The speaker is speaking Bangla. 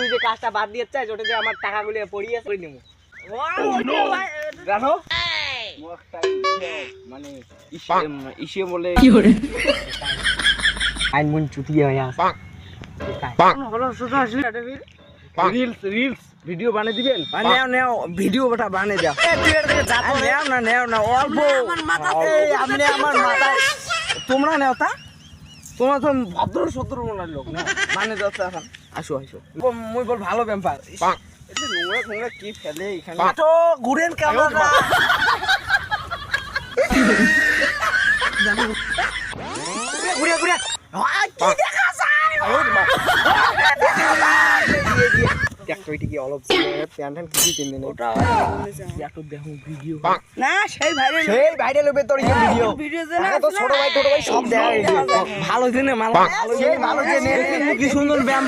তুই যে কাজটা বাদ দিয়ে চাই ওটা যে আমার টাকাগুলো পড়িয়ে করে নেবো জানো মানে ইসে বলে আইন মন চুটিয়ে হয়ে আছে রিলস ভিডিও বানিয়ে দিবেন নেও ভিডিওটা বানিয়ে দাও নেও না অল্প আপনি আমার মাথায় তোমরা নেও তা তোমরা তো ভদ্র সত্তর মনের লোক না মানে যাচ্ছে এখন আসো মুই বল ভালো ব্যাপার নোংরা কি ফেলে এখানে তো ঘুরেন কেমন ঘুরে ঘুরে কি দেখা যায় কি অলপ প্যান্ট কিছু কিনে নেই ওটা দেখো ভিডিও না সেই ভাইরাল হবে তোর ভিডিও তো ছোট ভাই সব দেখা ভালো দিনে ভালো কি সুন্দর ব্যায়াম